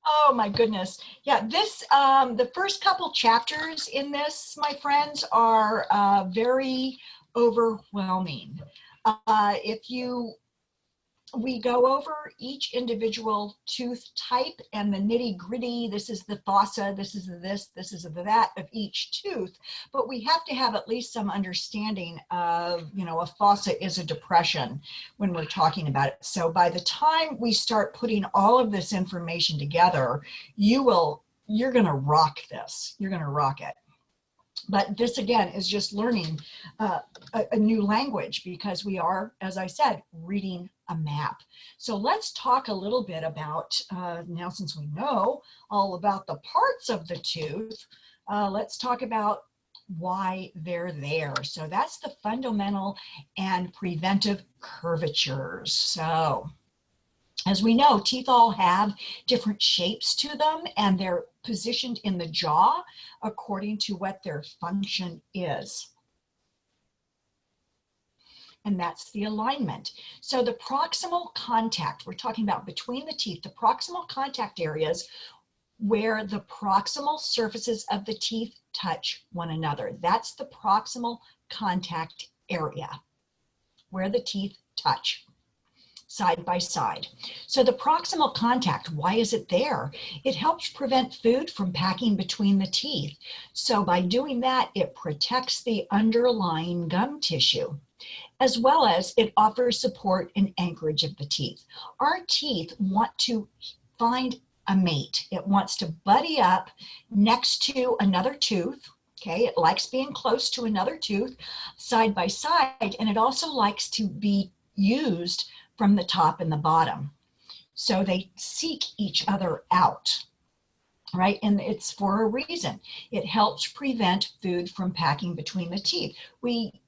Oh my goodness. Yeah, this, the first couple chapters in this, my friends, are very overwhelming. We go over each individual tooth type and the nitty gritty. This is the fossa, this is the that of each tooth. But we have to have at least some understanding of, a fossa is a depression when we're talking about it. So by the time we start putting all of this information together, you're going to rock this. You're going to rock it. But this, again, is just learning a new language because we are, as I said, reading a map. So let's talk a little bit about, now since we know all about the parts of the tooth, let's talk about why they're there. So that's the fundamental and preventive curvatures. So as we know, teeth all have different shapes to them, and they're positioned in the jaw according to what their function is. And that's the alignment. So the proximal contact, we're talking about between the teeth, the proximal contact areas where the proximal surfaces of the teeth touch one another. That's the proximal contact area where the teeth touch side by side. So the proximal contact, why is it there? It helps prevent food from packing between the teeth. So by doing that, it protects the underlying gum tissue, as well as it offers support and anchorage of the teeth. Our teeth want to find a mate. It wants to buddy up next to another tooth. Okay, it likes being close to another tooth side by side, and it also likes to be used from the top and the bottom. So they seek each other out, right? And it's for a reason. It helps prevent food from packing between the teeth.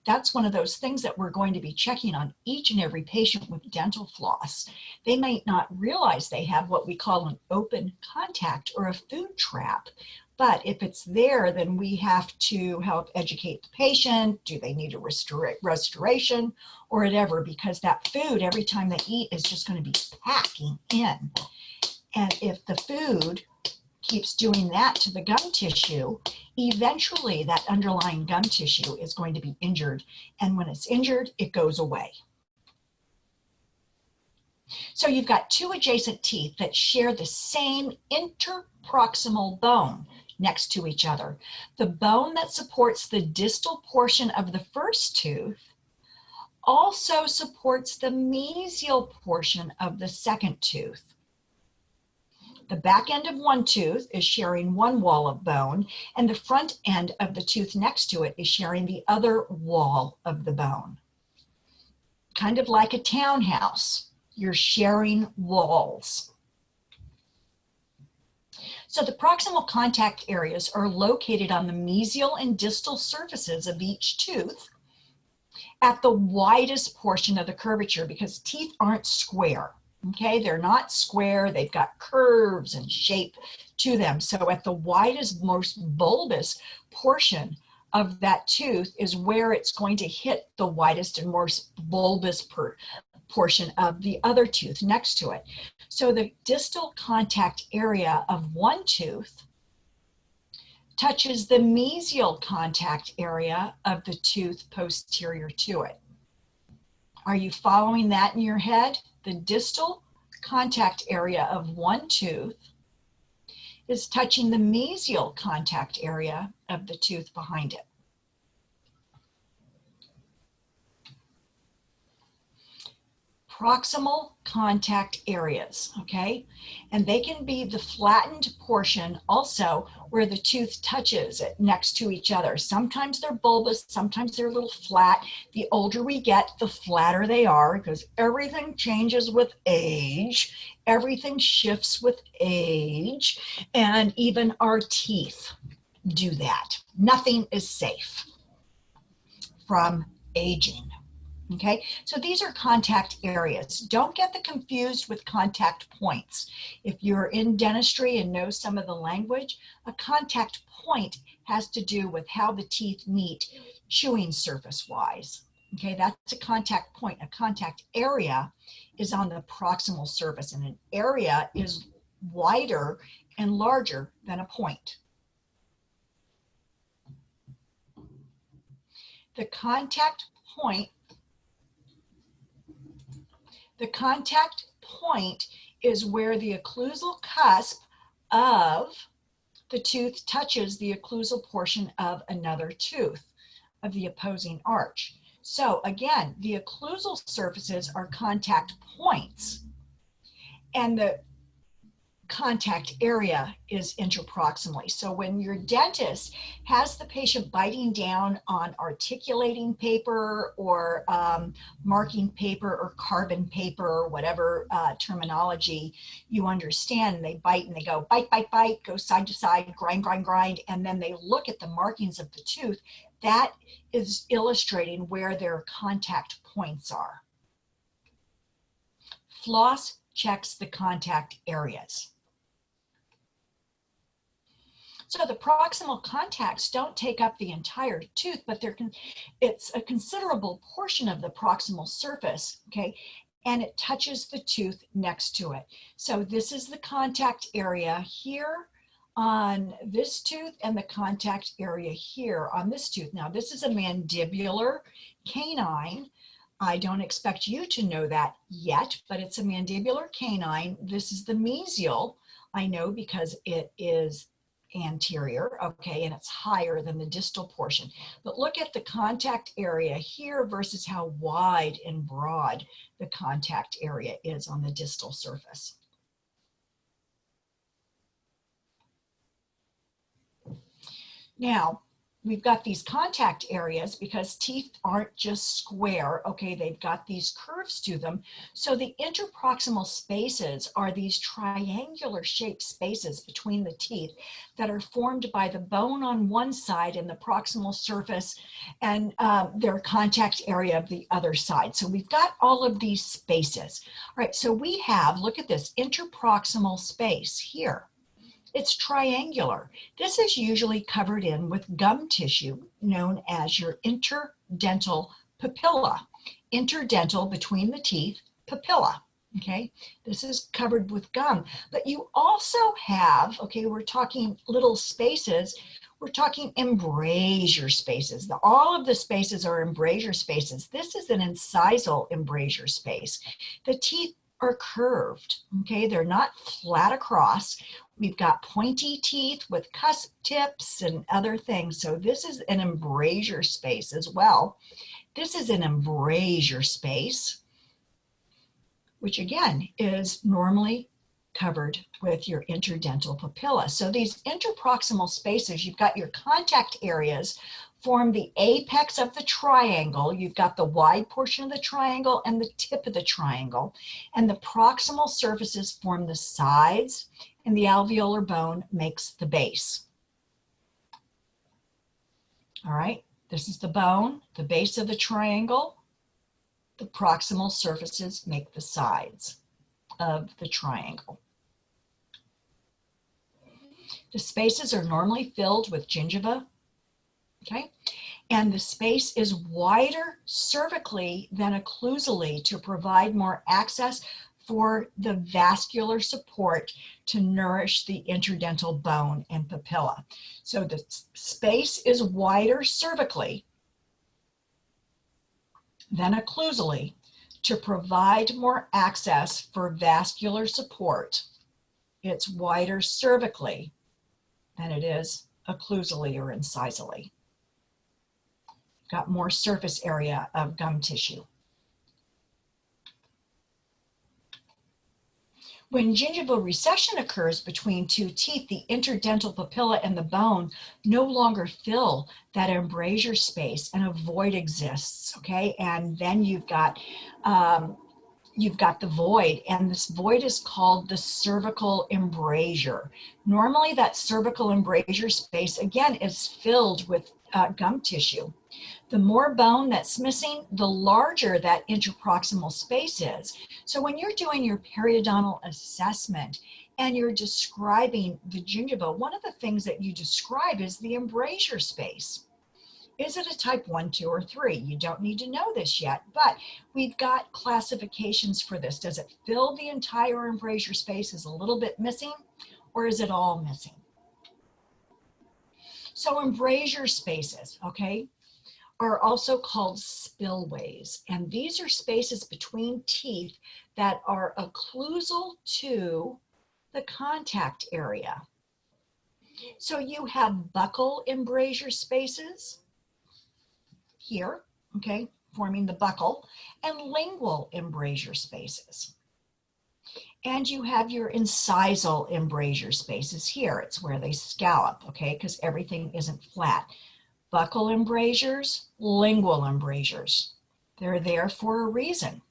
That's one of those things that we're going to be checking on each and every patient with dental floss. They might not realize they have what we call an open contact or a food trap. But if it's there, then we have to help educate the patient. Do they need a restoration or whatever? Because that food, every time they eat, is just going to be packing in. And if the food keeps doing that to the gum tissue, eventually that underlying gum tissue is going to be injured. And when it's injured, it goes away. So you've got two adjacent teeth that share the same interproximal bone next to each other. The bone that supports the distal portion of the first tooth also supports the mesial portion of the second tooth. The back end of one tooth is sharing one wall of bone, and the front end of the tooth next to it is sharing the other wall of the bone. Kind of like a townhouse, you're sharing walls. So the proximal contact areas are located on the mesial and distal surfaces of each tooth at the widest portion of the curvature, because teeth aren't square, okay? They're not square, they've got curves and shape to them. So at the widest, most bulbous portion of that tooth is where it's going to hit the widest and most bulbous portion of the other tooth next to it. So the distal contact area of one tooth touches the mesial contact area of the tooth posterior to it. Are you following that in your head? The distal contact area of one tooth is touching the mesial contact area of the tooth behind it. Proximal contact areas, okay? And they can be the flattened portion also where the tooth touches it next to each other. Sometimes they're bulbous, sometimes they're a little flat. The older we get, the flatter they are, because everything changes with age. Everything shifts with age, and even our teeth do that. Nothing is safe from aging. Okay, so these are contact areas. Don't get them confused with contact points. If you're in dentistry and know some of the language, a contact point has to do with how the teeth meet chewing surface-wise. Okay, that's a contact point. A contact area is on the proximal surface, and an area is wider and larger than a point. The contact point is where the occlusal cusp of the tooth touches the occlusal portion of another tooth of the opposing arch. So again, the occlusal surfaces are contact points, and the contact area is interproximally. So when your dentist has the patient biting down on articulating paper or marking paper or carbon paper or whatever terminology you understand, they bite and they go bite, bite, bite, go side to side, grind, grind, grind, and then they look at the markings of the tooth, that is illustrating where their contact points are. Floss checks the contact areas. So the proximal contacts don't take up the entire tooth, but it's a considerable portion of the proximal surface, okay? And it touches the tooth next to it. So this is the contact area here on this tooth and the contact area here on this tooth. Now this is a mandibular canine. I don't expect you to know that yet, but it's a mandibular canine. This is the mesial. I know because it is anterior, okay, and it's higher than the distal portion. But look at the contact area here versus how wide and broad the contact area is on the distal surface. Now, we've got these contact areas because teeth aren't just square, okay, they've got these curves to them. So the interproximal spaces are these triangular shaped spaces between the teeth that are formed by the bone on one side and the proximal surface and their contact area of the other side. So we've got all of these spaces. All right, so we have, look at this, interproximal space here. It's triangular. This is usually covered in with gum tissue known as your interdental papilla. Interdental, between the teeth, papilla, okay? This is covered with gum. But you also have, okay, we're talking little spaces, we're talking embrasure spaces. All of the spaces are embrasure spaces. This is an incisal embrasure space. The teeth are curved, okay? They're not flat across. We've got pointy teeth with cusp tips and other things. So this is an embrasure space as well. This is an embrasure space, which again is normally covered with your interdental papilla. So these interproximal spaces, you've got your contact areas form the apex of the triangle. You've got the wide portion of the triangle and the tip of the triangle. And the proximal surfaces form the sides, and the alveolar bone makes the base. All right, this is the bone, the base of the triangle. The proximal surfaces make the sides of the triangle. The spaces are normally filled with gingiva, okay? And the space is wider cervically than occlusally to provide more access for the vascular support to nourish the interdental bone and papilla. So the space is wider cervically than occlusally to provide more access for vascular support. It's wider cervically than it is occlusally or incisally. Got more surface area of gum tissue. When gingival recession occurs between two teeth, the interdental papilla and the bone no longer fill that embrasure space and a void exists, okay? And then you've got the void, and this void is called the cervical embrasure. Normally that cervical embrasure space, again, is filled with gum tissue. The more bone that's missing, the larger that interproximal space is. So when you're doing your periodontal assessment and you're describing the gingiva, one of the things that you describe is the embrasure space. Is it a type 1, 2, or 3? You don't need to know this yet, but we've got classifications for this. Does it fill the entire embrasure space? Is a little bit missing, or is it all missing? So embrasure spaces, okay, are also called spillways. And these are spaces between teeth that are occlusal to the contact area. So you have buccal embrasure spaces here, okay, forming the buccal, and lingual embrasure spaces. And you have your incisal embrasure spaces here. It's where they scallop, okay, because everything isn't flat. Buccal embrasures, lingual embrasures. They're there for a reason.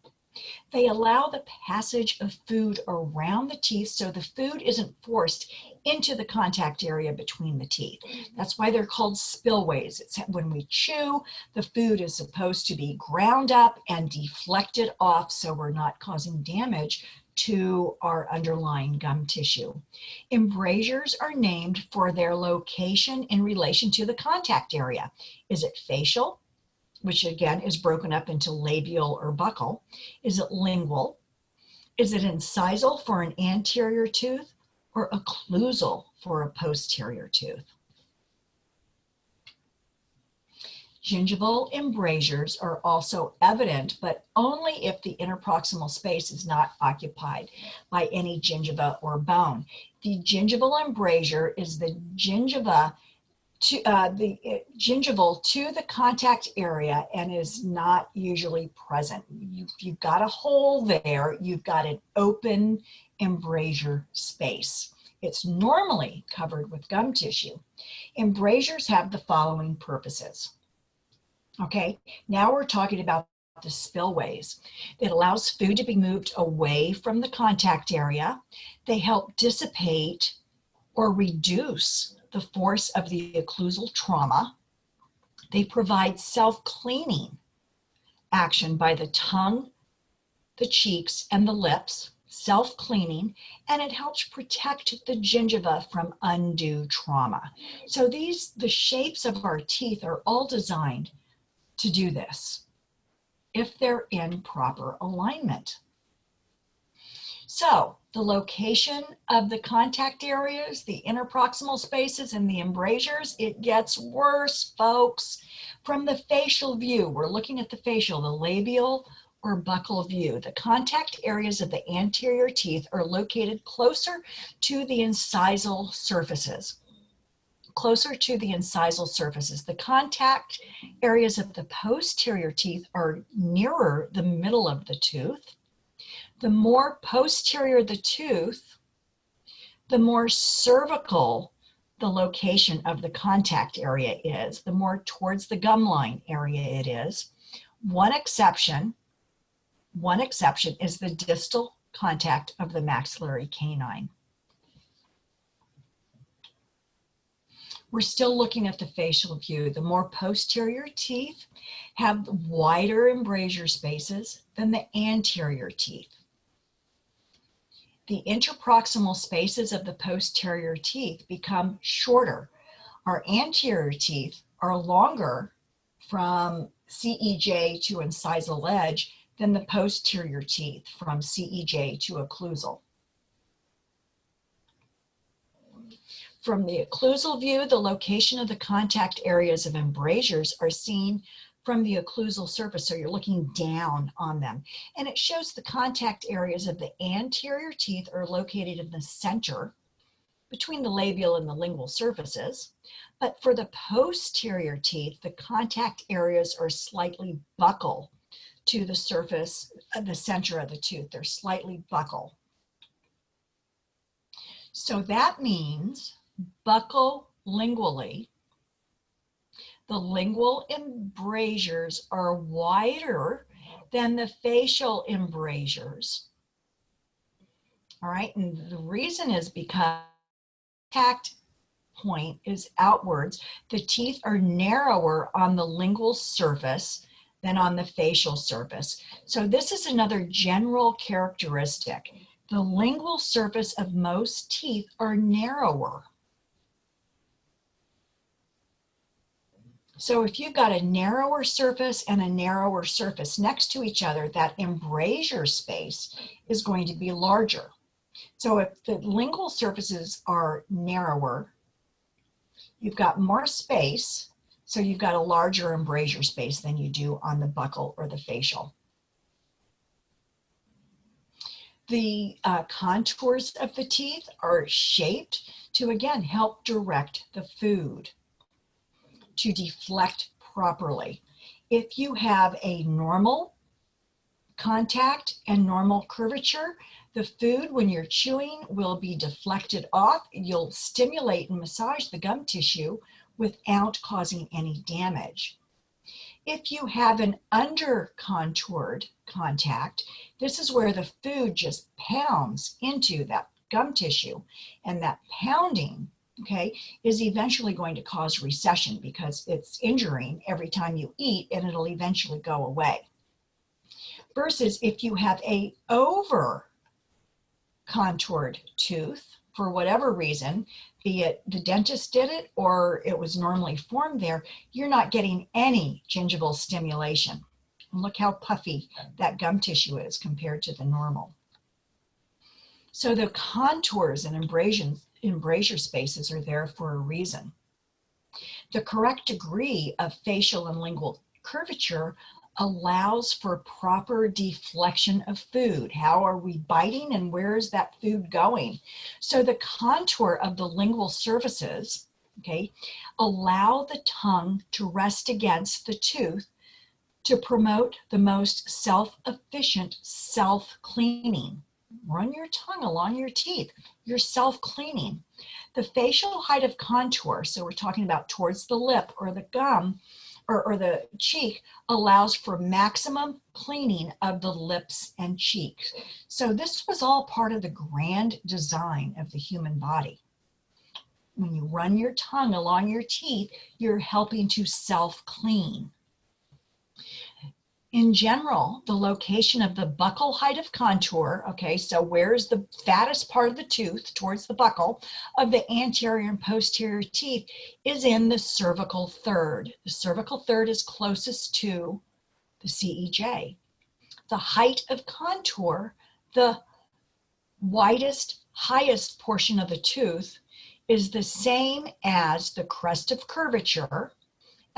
They allow the passage of food around the teeth so the food isn't forced into the contact area between the teeth. That's why they're called spillways. It's when we chew, the food is supposed to be ground up and deflected off so we're not causing damage to our underlying gum tissue. Embrasures are named for their location in relation to the contact area. Is it facial, which again is broken up into labial or buccal? Is it lingual? Is it incisal for an anterior tooth, or occlusal for a posterior tooth? Gingival embrasures are also evident, but only if the interproximal space is not occupied by any gingiva or bone. The gingival embrasure is the gingiva to gingival to the contact area and is not usually present. You've got a hole there, you've got an open embrasure space. It's normally covered with gum tissue. Embrasures have the following purposes. Okay, now we're talking about the spillways. It allows food to be moved away from the contact area. They help dissipate or reduce the force of the occlusal trauma. They provide self-cleaning action by the tongue, the cheeks, and the lips, self-cleaning, and it helps protect the gingiva from undue trauma. So the shapes of our teeth are all designed to do this if they're in proper alignment. So the location of the contact areas, the interproximal spaces, and the embrasures, it gets worse, folks. From the facial view, we're looking at the facial, the labial or buccal view. The contact areas of the anterior teeth are located closer to the incisal surfaces. The contact areas of the posterior teeth are nearer the middle of the tooth. The more posterior the tooth, the more cervical the location of the contact area is, the more towards the gum line area it is. One exception is the distal contact of the maxillary canine. We're still looking at the facial view. The more posterior teeth have wider embrasure spaces than the anterior teeth. The interproximal spaces of the posterior teeth become shorter. Our anterior teeth are longer from CEJ to incisal edge than the posterior teeth from CEJ to occlusal. From the occlusal view, the location of the contact areas of embrasures are seen from the occlusal surface, so you're looking down on them. And it shows the contact areas of the anterior teeth are located in the center between the labial and the lingual surfaces. But for the posterior teeth, the contact areas are slightly buccal to the surface of the center of the tooth. They're slightly buccal. So that means buccal lingually, the lingual embrasures are wider than the facial embrasures. All right, and the reason is because the contact point is outwards. The teeth are narrower on the lingual surface than on the facial surface. So this is another general characteristic. The lingual surface of most teeth are narrower. So if you've got a narrower surface and a narrower surface next to each other, that embrasure space is going to be larger. So if the lingual surfaces are narrower, you've got more space, so you've got a larger embrasure space than you do on the buccal or the facial. The contours of the teeth are shaped to, again, help direct the food to deflect properly. If you have a normal contact and normal curvature, the food, when you're chewing, will be deflected off. You'll stimulate and massage the gum tissue without causing any damage. If you have an under-contoured contact, this is where the food just pounds into that gum tissue, and that pounding, okay, is eventually going to cause recession because it's injuring every time you eat, and it'll eventually go away. Versus if you have a over-contoured tooth, for whatever reason, be it the dentist did it or it was normally formed there, you're not getting any gingival stimulation. And look how puffy that gum tissue is compared to the normal. So the contours and embrasure spaces are there for a reason. The correct degree of facial and lingual curvature allows for proper deflection of food. How are we biting and where is that food going? So the contour of the lingual surfaces, okay, allow the tongue to rest against the tooth to promote the most self-efficient self-cleaning. Run your tongue along your teeth. You're self-cleaning. The facial height of contour, so we're talking about towards the lip or the gum, or the cheek, allows for maximum cleaning of the lips and cheeks. So this was all part of the grand design of the human body. When you run your tongue along your teeth, you're helping to self-clean. In general, the location of the buccal height of contour, okay, so where's the fattest part of the tooth towards the buccal of the anterior and posterior teeth, is in the cervical third. The cervical third is closest to the CEJ. The height of contour, the widest, highest portion of the tooth, is the same as the crest of curvature,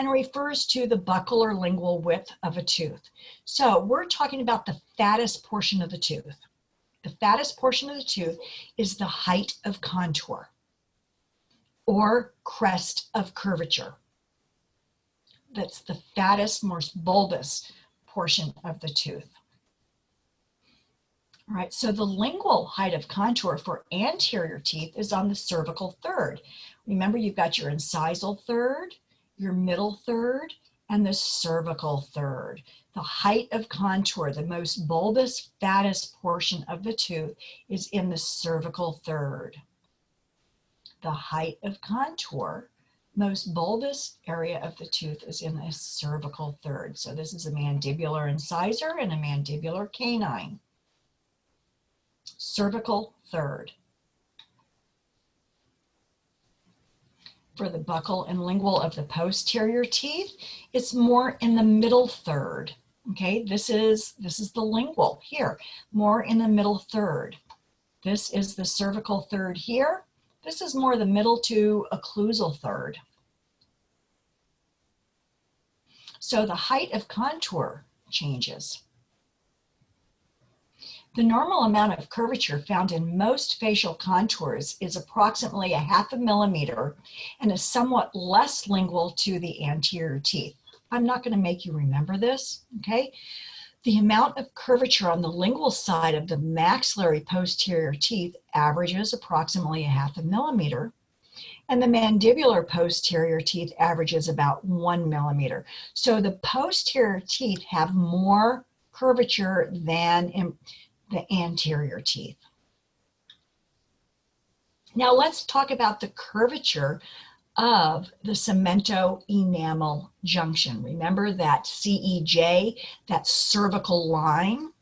and refers to the buccal or lingual width of a tooth. So we're talking about the fattest portion of the tooth. The fattest portion of the tooth is the height of contour or crest of curvature. That's the fattest, most bulbous portion of the tooth. All right, so the lingual height of contour for anterior teeth is on the cervical third. Remember, you've got your incisal third, your middle third, and the cervical third. The height of contour, the most bulbous, fattest portion of the tooth, is in the cervical third. The height of contour, most bulbous area of the tooth, is in the cervical third. So this is a mandibular incisor and a mandibular canine. Cervical third. For the buccal and lingual of the posterior teeth, it's more in the middle third. Okay, this is the lingual here, more in the middle third. This is the cervical third here. This is more the middle to occlusal third. So the height of contour changes. The normal amount of curvature found in most facial contours is approximately 0.5 millimeter and is somewhat less lingual to the anterior teeth. I'm not going to make you remember this, okay? The amount of curvature on the lingual side of the maxillary posterior teeth averages approximately 0.5 millimeter, and the mandibular posterior teeth averages about 1 millimeter. So the posterior teeth have more curvature than the anterior teeth. Now let's talk about the curvature of the cemento-enamel junction. Remember that CEJ, that cervical line?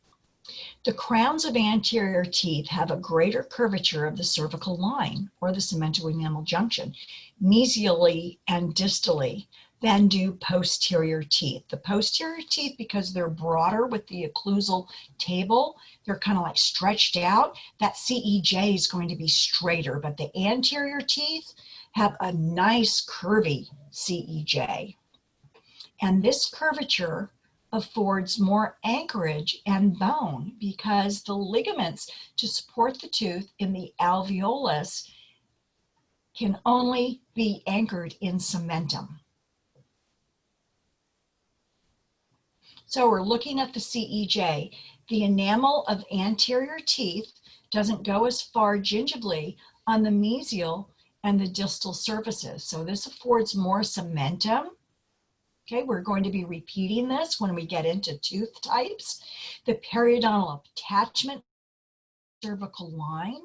The crowns of anterior teeth have a greater curvature of the cervical line, or the cemento-enamel junction, mesially and distally, than do posterior teeth. The posterior teeth, because they're broader with the occlusal table, they're kind of like stretched out, that CEJ is going to be straighter, but the anterior teeth have a nice curvy CEJ. And this curvature affords more anchorage and bone because the ligaments to support the tooth in the alveolus can only be anchored in cementum. So we're looking at the CEJ. The enamel of anterior teeth doesn't go as far gingivally on the mesial and the distal surfaces. So this affords more cementum. Okay, we're going to be repeating this when we get into tooth types. The periodontal attachment cervical line.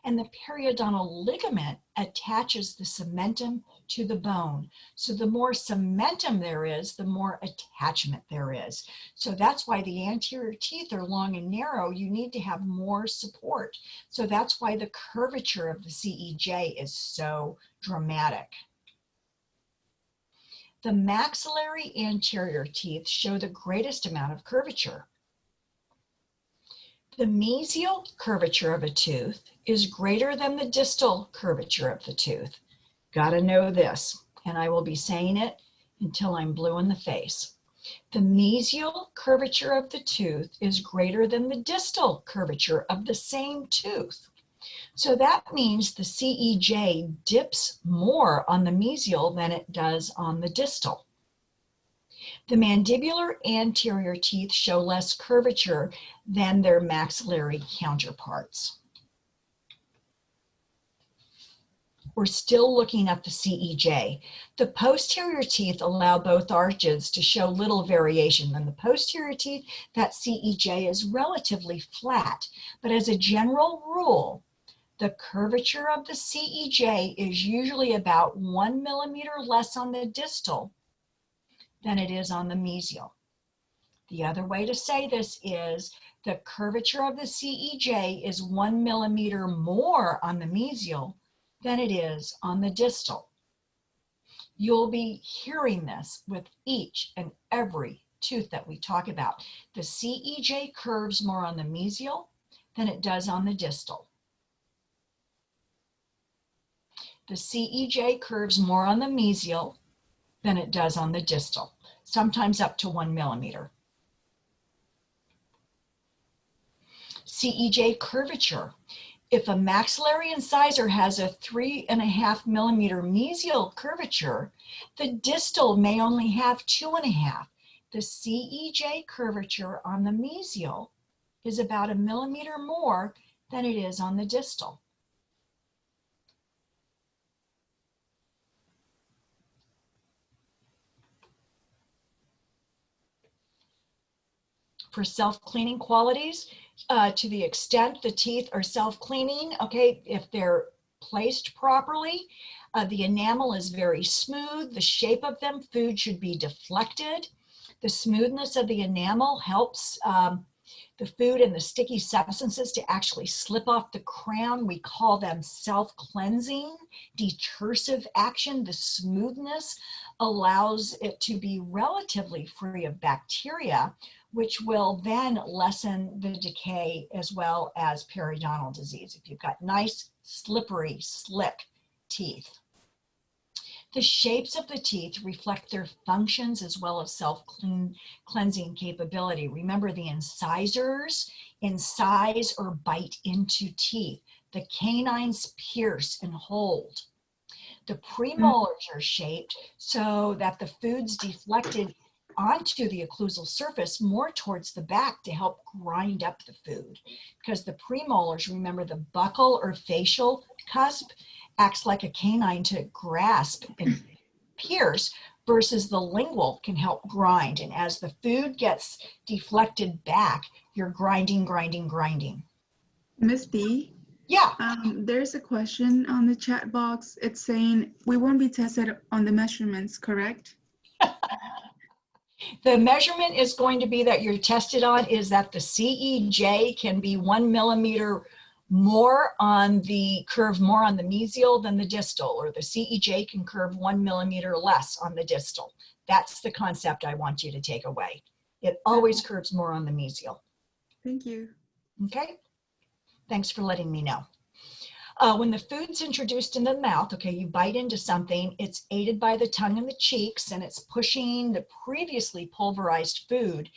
And the periodontal ligament attaches the cementum to the bone. So the more cementum there is, the more attachment there is. So that's why the anterior teeth are long and narrow. You need to have more support. So that's why the curvature of the CEJ is so dramatic. The maxillary anterior teeth show the greatest amount of curvature. The mesial curvature of a tooth is greater than the distal curvature of the tooth. Gotta know this, and I will be saying it until I'm blue in the face. The mesial curvature of the tooth is greater than the distal curvature of the same tooth. So that means the CEJ dips more on the mesial than it does on the distal. The mandibular anterior teeth show less curvature than their maxillary counterparts. We're still looking at the CEJ. The posterior teeth allow both arches to show little variation. In the posterior teeth, that CEJ is relatively flat, but as a general rule, the curvature of the CEJ is usually about 1 millimeter less on the distal than it is on the mesial. The other way to say this is the curvature of the CEJ is 1 millimeter more on the mesial than it is on the distal. You'll be hearing this with each and every tooth that we talk about. The CEJ curves more on the mesial than it does on the distal. The CEJ curves more on the mesial than it does on the distal, sometimes up to 1 millimeter. CEJ curvature. If a maxillary incisor has a 3.5 millimeter mesial curvature, the distal may only have 2.5. The CEJ curvature on the mesial is about 1 millimeter more than it is on the distal. For self-cleaning qualities, to the extent the teeth are self-cleaning, okay, if they're placed properly, the enamel is very smooth, the shape of them, food should be deflected. The smoothness of the enamel helps the food and the sticky substances to actually slip off the crown. We call them self-cleansing, detersive action. The smoothness allows it to be relatively free of bacteria, which will then lessen the decay as well as periodontal disease if you've got nice, slippery, slick teeth. The shapes of the teeth reflect their functions as well as self-cleansing capability. Remember, the incisors incise or bite into teeth. The canines pierce and hold. The premolars are shaped so that the food's deflected onto the occlusal surface more towards the back to help grind up the food. Because the premolars, remember, the buccal or facial cusp acts like a canine to grasp and pierce, versus the lingual can help grind. And as the food gets deflected back, you're grinding, grinding, grinding. Miss D? Yeah. There's a question on the chat box. It's saying we won't be tested on the measurements, correct? The measurement is going to be that you're tested on is that the CEJ can be 1 millimeter more on the curve, more on the mesial than the distal, or the CEJ can curve 1 millimeter less on the distal. That's the concept I want you to take away. It always curves more on the mesial. Thank you. Okay, thanks for letting me know. When the food's introduced into the mouth, okay, you bite into something, it's aided by the tongue and the cheeks, and it's pushing the previously pulverized food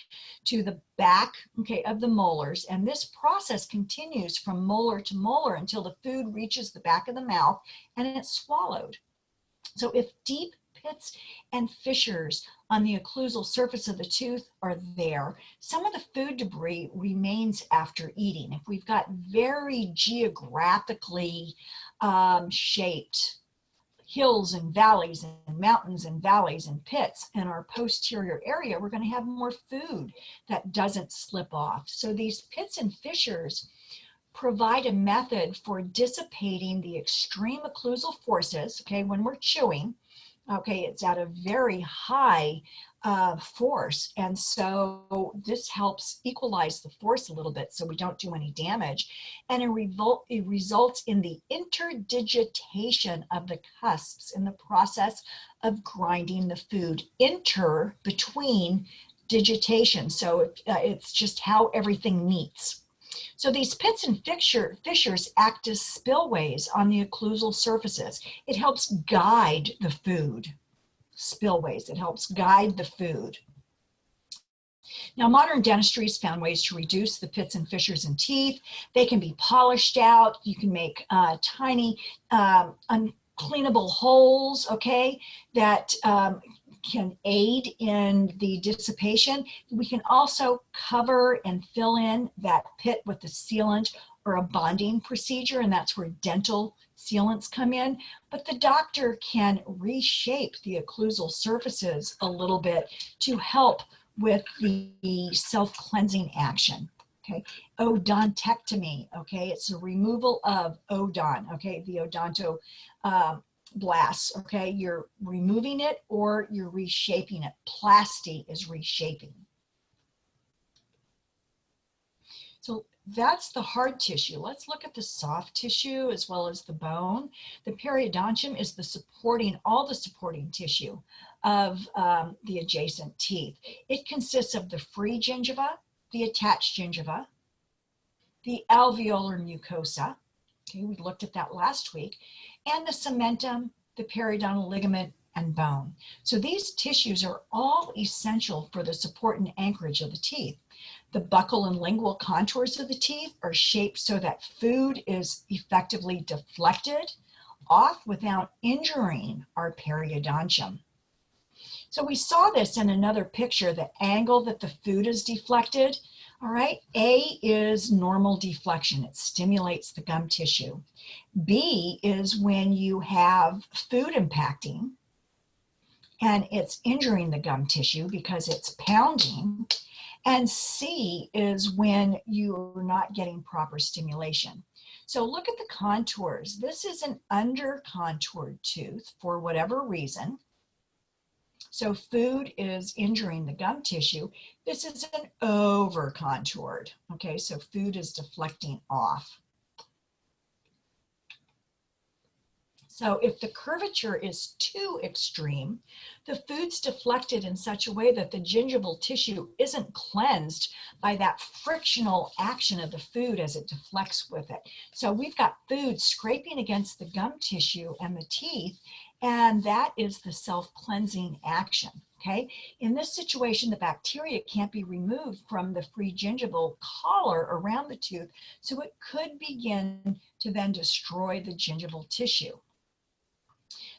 to the back, okay, of the molars. And this process continues from molar to molar until the food reaches the back of the mouth and it's swallowed. So if deep pits and fissures on the occlusal surface of the tooth are there, some of the food debris remains after eating. If we've got very geographically shaped hills and valleys and mountains and valleys and pits in our posterior area, we're going to have more food that doesn't slip off. So these pits and fissures provide a method for dissipating the extreme occlusal forces, okay, when we're chewing. Okay, it's at a very high force, and so this helps equalize the force a little bit so we don't do any damage, and it results in the interdigitation of the cusps in the process of grinding the food. Inter, between, digitation, so it's just how everything meets. So these pits and fissures act as spillways on the occlusal surfaces. It helps guide the food. Spillways, it helps guide the food. Now, modern dentistry has found ways to reduce the pits and fissures in teeth. They can be polished out. You can make tiny uncleanable holes, okay, that can aid in the dissipation. We can also cover and fill in that pit with a sealant or a bonding procedure, and that's where dental sealants come in. But the doctor can reshape the occlusal surfaces a little bit to help with the self-cleansing action. Okay, odontectomy, okay, it's the removal of odon, okay, the odonto blasts, okay, you're removing it or you're reshaping it. Plasty is reshaping. So that's the hard tissue. Let's look at the soft tissue as well as the bone. The periodontium is the supporting, all the supporting tissue of the adjacent teeth. It consists of the free gingiva, the attached gingiva, the alveolar mucosa, okay, we looked at that last week, and the cementum, the periodontal ligament, and bone. So these tissues are all essential for the support and anchorage of the teeth. The buccal and lingual contours of the teeth are shaped so that food is effectively deflected off without injuring our periodontium. So we saw this in another picture, the angle that the food is deflected. All right, A is normal deflection. It stimulates the gum tissue. B is when you have food impacting and it's injuring the gum tissue because it's pounding. And C is when you're not getting proper stimulation. So look at the contours. This is an under-contoured tooth for whatever reason. So food is injuring the gum tissue. This is an over-contoured, okay? So food is deflecting off. So if the curvature is too extreme, the food's deflected in such a way that the gingival tissue isn't cleansed by that frictional action of the food as it deflects with it. So we've got food scraping against the gum tissue and the teeth, and that is the self-cleansing action, okay? In this situation, the bacteria can't be removed from the free gingival collar around the tooth, so it could begin to then destroy the gingival tissue.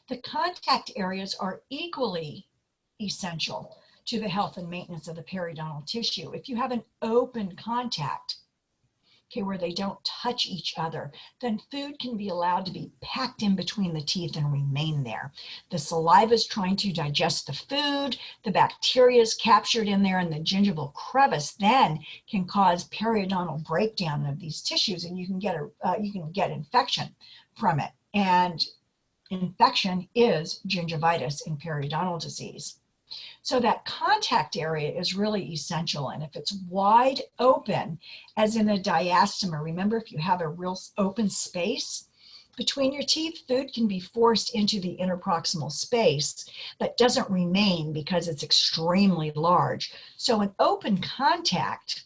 The contact areas are equally essential to the health and maintenance of the periodontal tissue. If you have an open contact, okay, where they don't touch each other, then food can be allowed to be packed in between the teeth and remain there. The saliva is trying to digest the food, the bacteria is captured in there, and the gingival crevice then can cause periodontal breakdown of these tissues, and you can get infection from it. And infection is gingivitis in periodontal disease. So that contact area is really essential. And if it's wide open, as in a diastema, remember if you have a real open space between your teeth, food can be forced into the interproximal space, but doesn't remain because it's extremely large. So an open contact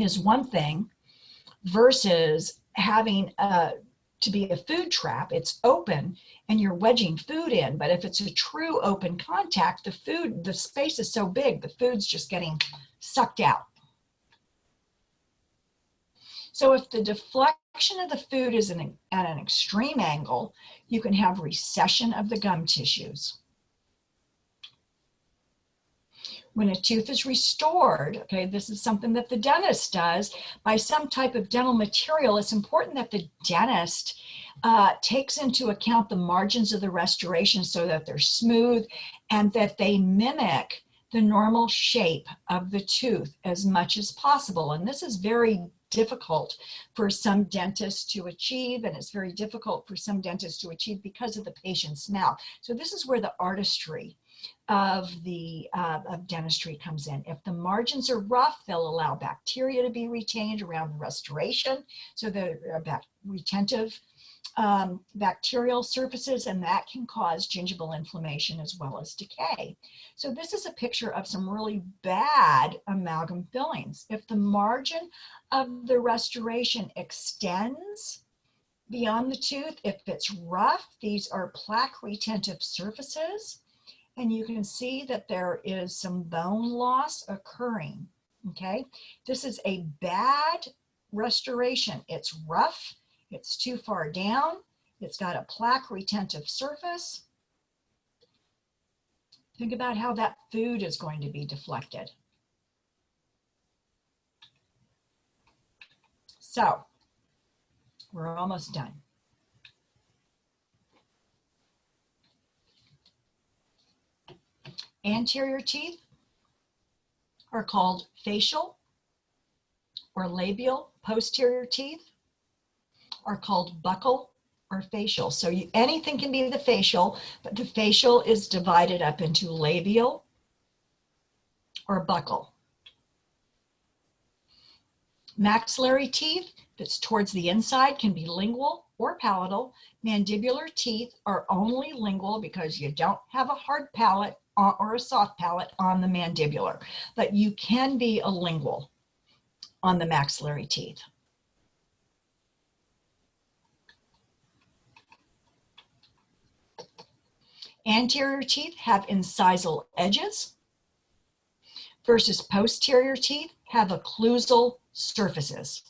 is one thing versus having to be a food trap. It's open and you're wedging food in, but if it's a true open contact, the space is so big, the food's just getting sucked out. So if the deflection of the food is at an extreme angle, you can have recession of the gum tissues. When a tooth is restored, okay, this is something that the dentist does by some type of dental material. It's important that the dentist takes into account the margins of the restoration so that they're smooth and that they mimic the normal shape of the tooth as much as possible. And this is very difficult for some dentists to achieve, and it's very difficult for some dentists to achieve because of the patient's mouth. So this is where the artistry of dentistry comes in. If the margins are rough, they'll allow bacteria to be retained around the restoration, so they're retentive bacterial surfaces, and that can cause gingival inflammation as well as decay. So this is a picture of some really bad amalgam fillings. If the margin of the restoration extends beyond the tooth, if it's rough, these are plaque retentive surfaces, and you can see that there is some bone loss occurring, okay? This is a bad restoration. It's rough, it's too far down, it's got a plaque retentive surface. Think about how that food is going to be deflected. So, we're almost done. Anterior teeth are called facial or labial. Posterior teeth are called buccal or facial. So anything can be the facial, but the facial is divided up into labial or buccal. Maxillary teeth that's towards the inside can be lingual or palatal. Mandibular teeth are only lingual because you don't have a hard palate or a soft palate on the mandibular, but you can be a lingual on the maxillary teeth. Anterior teeth have incisal edges versus posterior teeth have occlusal surfaces.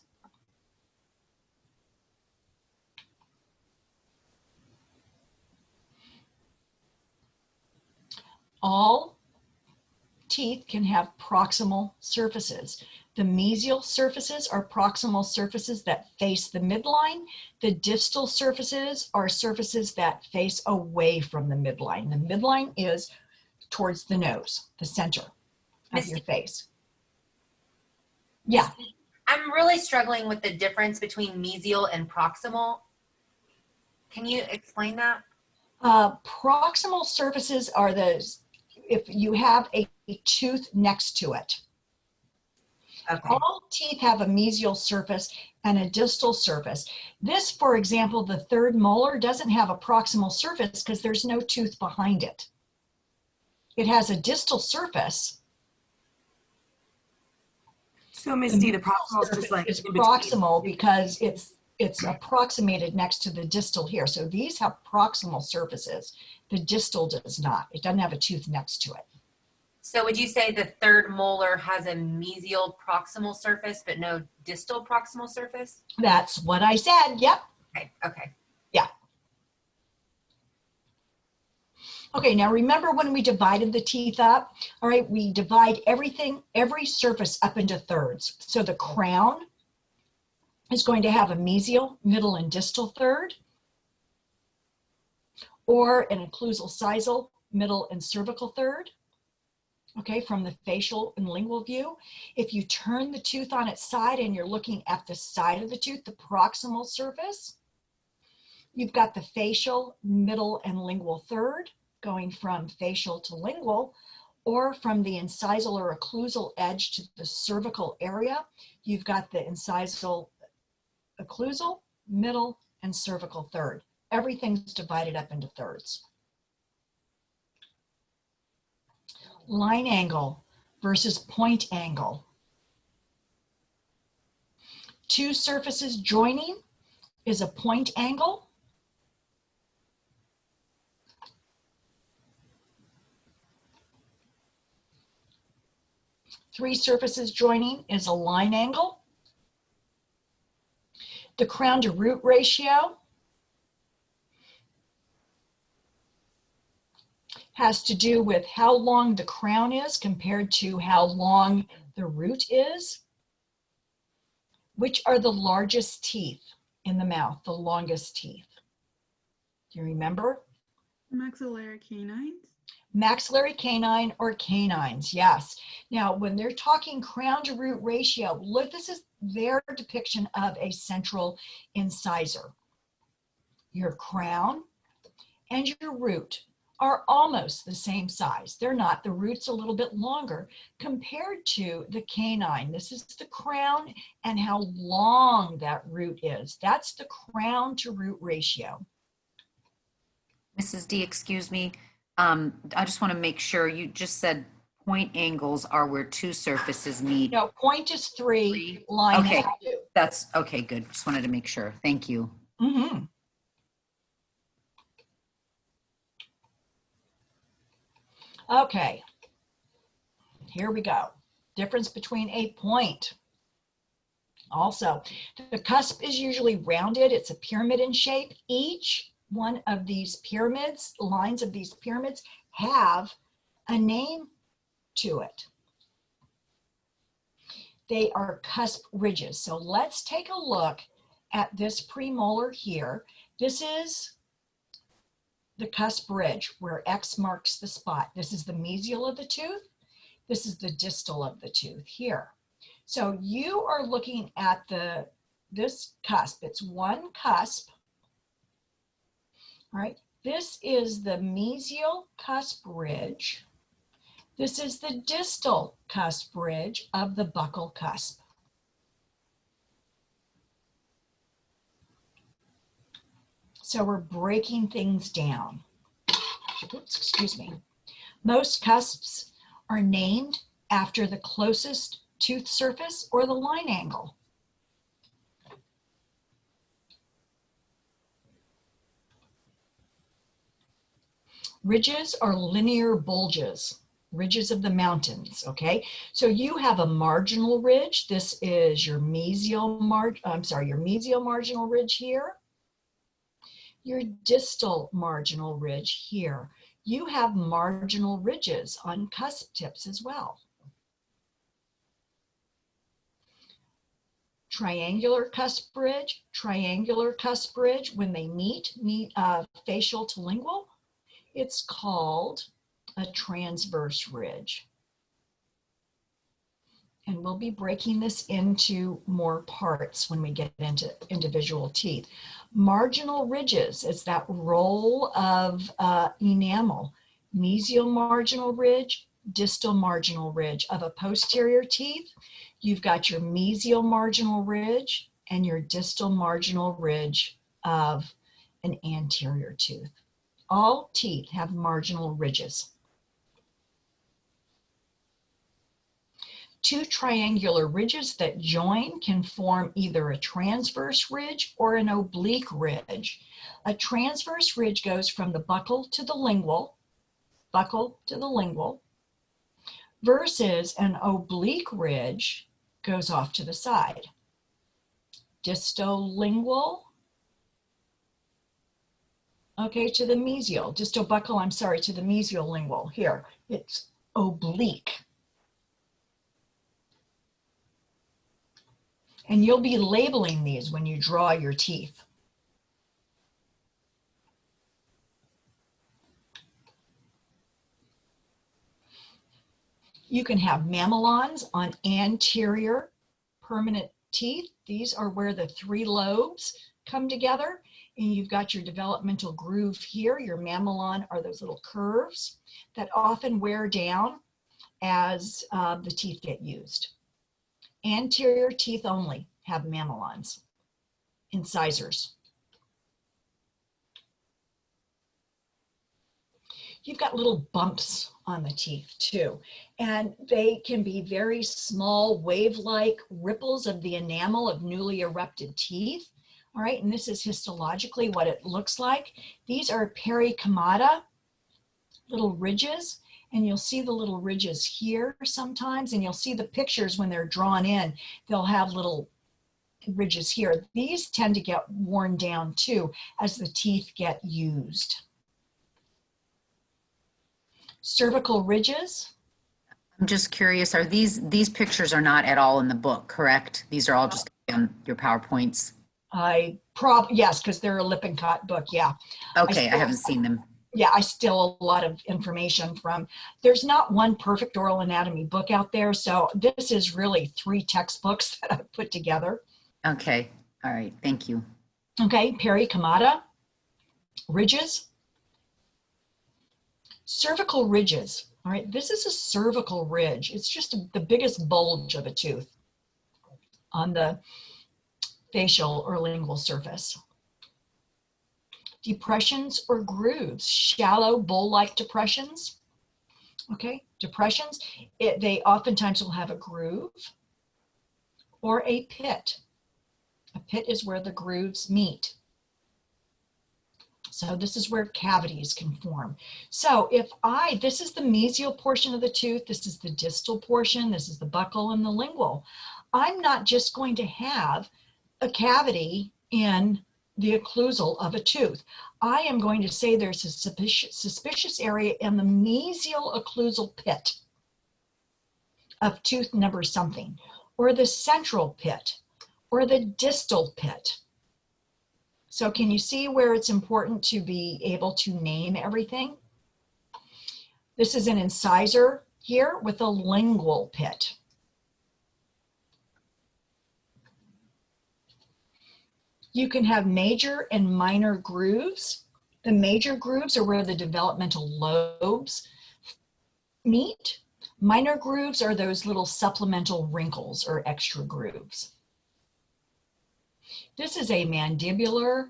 All teeth can have proximal surfaces. The mesial surfaces are proximal surfaces that face the midline. The distal surfaces are surfaces that face away from the midline. The midline is towards the nose, the center of your face. Yeah. I'm really struggling with the difference between mesial and proximal. Can you explain that? Proximal surfaces are those, if you have a tooth next to it. Okay. All teeth have a mesial surface and a distal surface. This, for example, the third molar doesn't have a proximal surface because there's no tooth behind it. It has a distal surface. So Ms. D, the proximal is just like it's proximal because it's approximated next to the distal here. So these have proximal surfaces. The distal does not. It doesn't have a tooth next to it. So would you say the third molar has a mesial proximal surface, but no distal proximal surface? That's what I said. Yep. Okay. Okay. Yeah. Okay, now remember when we divided the teeth up? All right, we divide every surface up into thirds. So the crown is going to have a mesial, middle, and distal third, or an occlusal sisal, middle, and cervical third. Okay, from the facial and lingual view. If you turn the tooth on its side and you're looking at the side of the tooth, the proximal surface, you've got the facial, middle, and lingual third going from facial to lingual, or from the incisal or occlusal edge to the cervical area, you've got the incisal, occlusal, middle, and cervical third. Everything's divided up into thirds. Line angle versus point angle. Two surfaces joining is a point angle. Three surfaces joining is a line angle. The crown to root ratio has to do with how long the crown is compared to how long the root is. Which are the largest teeth in the mouth, the longest teeth? Do you remember? Maxillary canines. Maxillary canine or canines, yes. Now, when they're talking crown to root ratio, look, this is their depiction of a central incisor. Your crown and your root are almost the same size. They're not. The root's a little bit longer compared to the canine. This is the crown and how long that root is. That's the crown to root ratio. Mrs. D, excuse me. I just want to make sure you just said point angles are where two surfaces meet. No, point is 3, line Okay. is 2. That's okay. Good. Just wanted to make sure. Thank you. Mm-hmm. Okay, here we go. Difference between a point. Also, the cusp is usually rounded. It's a pyramid in shape. Each one of these pyramids, lines of these pyramids, have a name to it. They are cusp ridges. So let's take a look at this premolar here. This is the cusp ridge where X marks the spot. This is the mesial of the tooth. This is the distal of the tooth here. So you are looking at this cusp. It's one cusp. All right. This is the mesial cusp ridge. This is the distal cusp ridge of the buccal cusp. So we're breaking things down. Oops, excuse me. Most cusps are named after the closest tooth surface or the line angle. Ridges are linear bulges, ridges of the mountains, okay? So you have a marginal ridge. This is your mesial marginal ridge here. Your distal marginal ridge here. You have marginal ridges on cusp tips as well. Triangular cusp ridge, when they meet facial to lingual, it's called a transverse ridge. And we'll be breaking this into more parts when we get into individual teeth. Marginal ridges is that roll of enamel. Mesial marginal ridge, distal marginal ridge of a posterior teeth. You've got your mesial marginal ridge and your distal marginal ridge of an anterior tooth. All teeth have marginal ridges. Two triangular ridges that join can form either a transverse ridge or an oblique ridge. A transverse ridge goes from the buccal to the lingual, versus an oblique ridge goes off to the side. Distolingual, okay, to the mesial. Distobuccal, I'm sorry, to the mesial lingual. Here, it's oblique. And you'll be labeling these when you draw your teeth. You can have mamelons on anterior permanent teeth. These are where the 3 lobes come together. And you've got your developmental groove here. Your mamelon are those little curves that often wear down as the teeth get used. Anterior teeth only have mamelons, incisors. You've got little bumps on the teeth too, and they can be very small wave-like ripples of the enamel of newly erupted teeth. All right, and this is histologically what it looks like. These are pericomata, little ridges, and you'll see the little ridges here sometimes, and you'll see the pictures when they're drawn in, they'll have little ridges here. These tend to get worn down too as the teeth get used. Cervical ridges. I'm just curious, are these pictures are not at all in the book, correct? These are all just on your PowerPoints? Yes, because they're a Lippincott book, yeah. Okay, I haven't seen them. Yeah, I steal a lot of information from, there's not one perfect oral anatomy book out there, so this is really 3 textbooks that I've put together. Okay, all right, thank you. Okay, pericomata, ridges. Cervical ridges, all right, this is a cervical ridge. It's just the biggest bulge of a tooth on the facial or lingual surface. Depressions or grooves, shallow bowl-like depressions. Okay, depressions, they oftentimes will have a groove or a pit. A pit is where the grooves meet. So this is where cavities can form. So this is the mesial portion of the tooth, this is the distal portion, this is the buccal and the lingual. I'm not just going to have a cavity in the occlusal of a tooth. I am going to say there's a suspicious area in the mesial occlusal pit of tooth number something, or the central pit, or the distal pit. So can you see where it's important to be able to name everything? This is an incisor here with a lingual pit. You can have major and minor grooves. The major grooves are where the developmental lobes meet. Minor grooves are those little supplemental wrinkles or extra grooves. This is a maxillary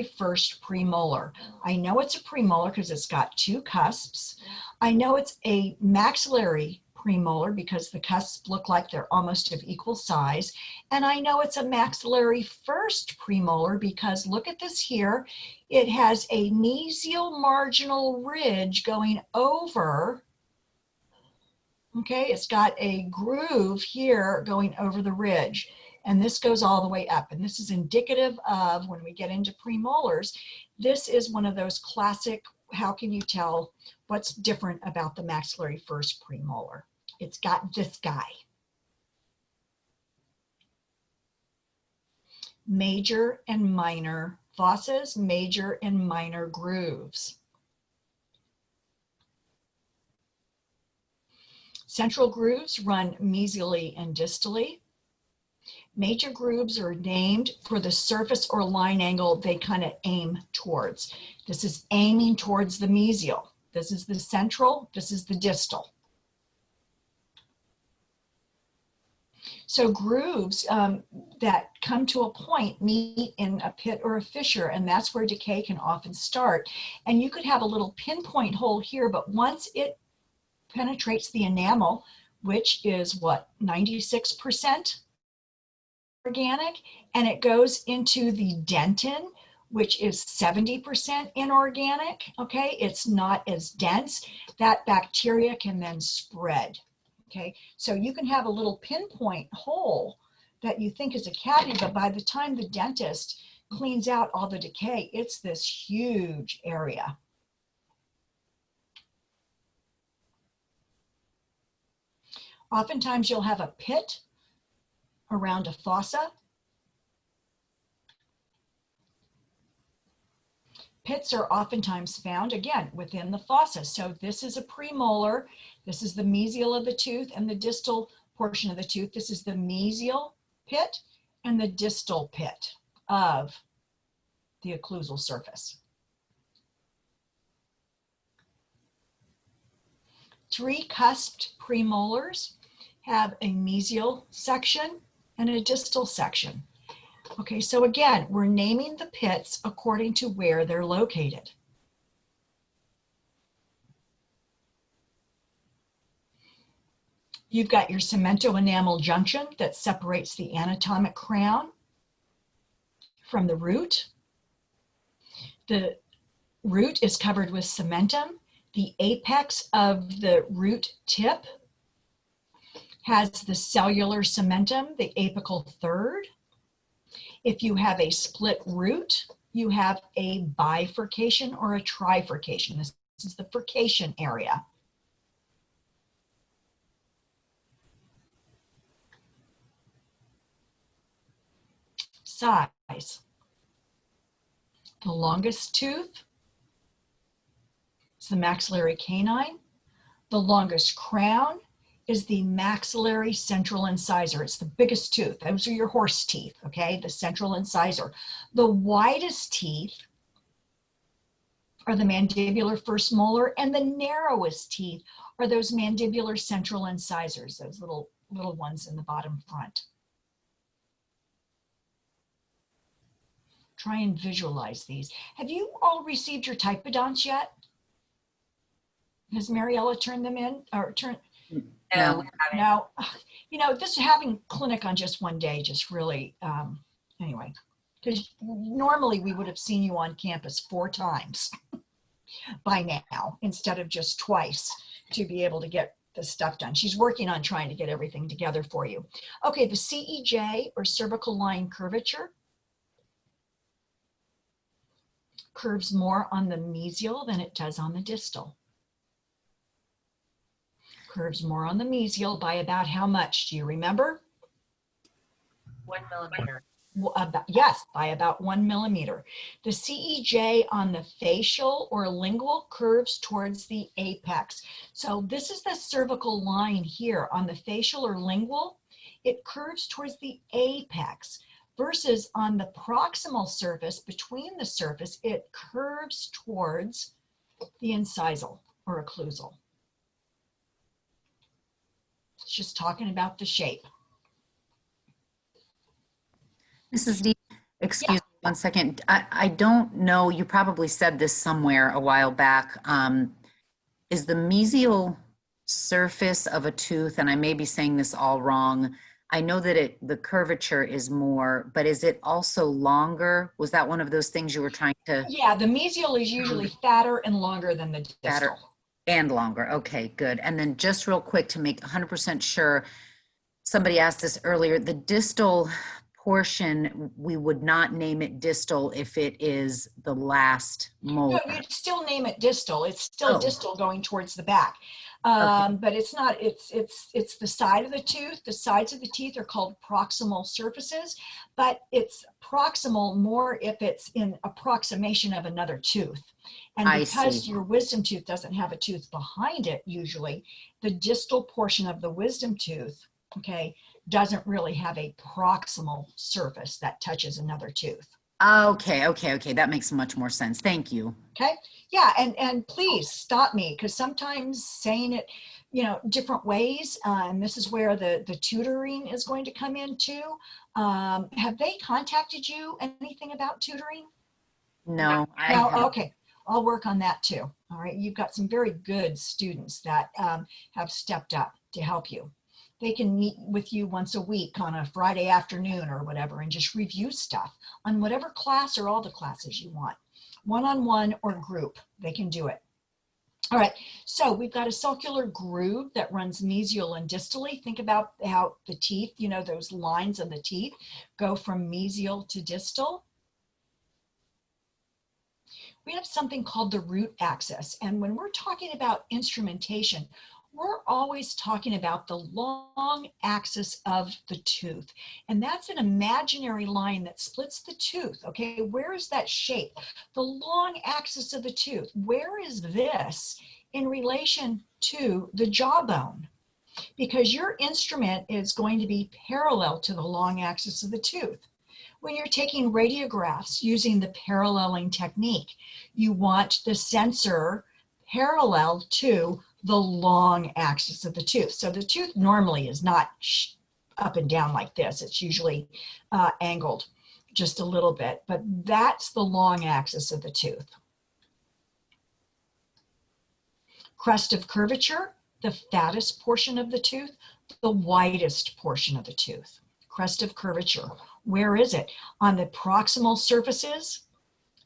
first premolar. I know it's a premolar because it's got 2 cusps. I know it's a maxillary premolar because the cusps look like they're almost of equal size. And I know it's a maxillary first premolar because look at this here. It has a mesial marginal ridge going over. Okay, it's got a groove here going over the ridge. And this goes all the way up. And this is indicative of when we get into premolars, this is one of those classic, how can you tell what's different about the maxillary first premolar? It's got this guy. Major and minor fossae, major and minor grooves. Central grooves run mesially and distally. Major grooves are named for the surface or line angle they kind of aim towards. This is aiming towards the mesial. This is the central, this is the distal. So grooves that come to a point meet in a pit or a fissure, and that's where decay can often start. And you could have a little pinpoint hole here, but once it penetrates the enamel, which is what, 96% organic, and it goes into the dentin, which is 70% inorganic, okay? It's not as dense. That bacteria can then spread, okay? So you can have a little pinpoint hole that you think is a cavity, but by the time the dentist cleans out all the decay, it's this huge area. Oftentimes you'll have a pit around a fossa. Pits are oftentimes found, again, within the fossa. So this is a premolar. This is the mesial of the tooth and the distal portion of the tooth. This is the mesial pit and the distal pit of the occlusal surface. 3 cusped premolars have a mesial section and a distal section. Okay, so again, we're naming the pits according to where they're located. You've got your cemento-enamel junction that separates the anatomic crown from the root. The root is covered with cementum. The apex of the root tip has the cellular cementum, the apical third. If you have a split root, you have a bifurcation or a trifurcation. This is the furcation area. Size. The longest tooth is the maxillary canine. The longest crown is the maxillary central incisor. It's the biggest tooth. Those are your horse teeth, okay? The central incisor. The widest teeth are the mandibular first molar, and the narrowest teeth are those mandibular central incisors, those little ones in the bottom front. Try and visualize these. Have you all received your typodonts yet? Has Mariella turned them in or turned? No, we haven't. No, you know, this having clinic on just one day just really, anyway, because normally we would have seen you on campus 4 times by now instead of just twice to be able to get the stuff done. She's working on trying to get everything together for you. Okay, the CEJ or cervical line curvature curves more on the mesial than it does on the distal. Curves more on the mesial by about how much? Do you remember? 1 millimeter. Yes, by about 1 millimeter. The CEJ on the facial or lingual curves towards the apex. So this is the cervical line here on the facial or lingual. It curves towards the apex versus on the proximal surface, between the surface, it curves towards the incisal or occlusal. It's just talking about the shape. Mrs. D, excuse me 1 second. I don't know, you probably said this somewhere a while back. Is the mesial surface of a tooth, and I may be saying this all wrong, I know that the curvature is more, but is it also longer? Was that one of those things you were trying to? Yeah, the mesial is usually fatter and longer than the distal. Fatter and longer. Okay, good. And then just real quick to make 100% sure, somebody asked this earlier, the distal portion, we would not name it distal if it is the last molar. No, you'd still name it distal. It's still distal going towards the back. Okay. But it's not, it's the side of the tooth. The sides of the teeth are called proximal surfaces, but it's proximal more if it's in approximation of another tooth. And because your wisdom tooth doesn't have a tooth behind it, usually, the distal portion of the wisdom tooth, okay, doesn't really have a proximal surface that touches another tooth. Okay. That makes much more sense. Thank you. Okay. Yeah. And please stop me, because sometimes saying it, you know, different ways, and this is where the tutoring is going to come in too. Have they contacted you anything about tutoring? No. No. Okay. I'll work on that too. All right. You've got some very good students that have stepped up to help you. They can meet with you once a week on a Friday afternoon or whatever and just review stuff on whatever class or all the classes you want. One-on-one or group, they can do it. All right, so we've got a sulcular groove that runs mesial and distally. Think about how the teeth, you know, those lines of the teeth go from mesial to distal. We have something called the root axis. And when we're talking about instrumentation, we're always talking about the long axis of the tooth. And that's an imaginary line that splits the tooth, okay? Where is that shape? The long axis of the tooth. Where is this in relation to the jawbone? Because your instrument is going to be parallel to the long axis of the tooth. When you're taking radiographs using the paralleling technique, you want the sensor parallel to the long axis of the tooth. So the tooth normally is not up and down like this. It's usually angled just a little bit, but that's the long axis of the tooth. Crest of curvature, the fattest portion of the tooth, the widest portion of the tooth. Crest of curvature, where is it? On the proximal surfaces,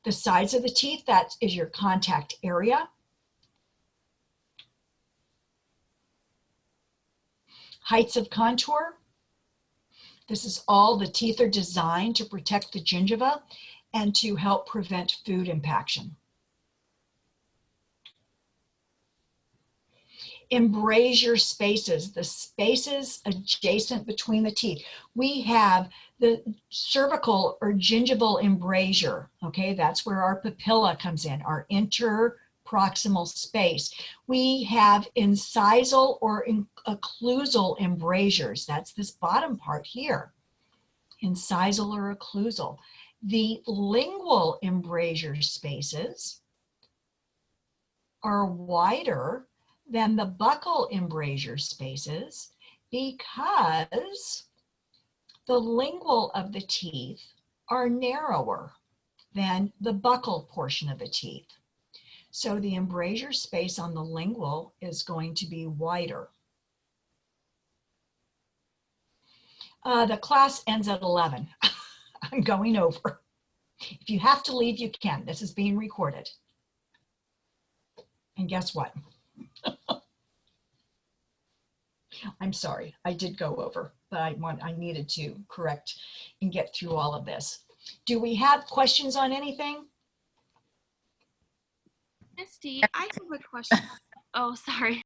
the sides of the teeth, that is your contact area. Heights of contour, this is all the teeth are designed to protect the gingiva and to help prevent food impaction. Embrasure spaces, the spaces adjacent between the teeth. We have the cervical or gingival embrasure, okay? That's where our papilla comes in, our interproximal space. We have incisal or occlusal embrasures. That's this bottom part here, incisal or occlusal. The lingual embrasure spaces are wider than the buccal embrasure spaces because the lingual of the teeth are narrower than the buccal portion of the teeth. So the embrasure space on the lingual is going to be wider. The class ends at 11. I'm going over. If you have to leave, you can. This is being recorded. And guess what? I'm sorry, I did go over, but I needed to correct and get through all of this. Do we have questions on anything? Misty, I have a question. Oh, sorry.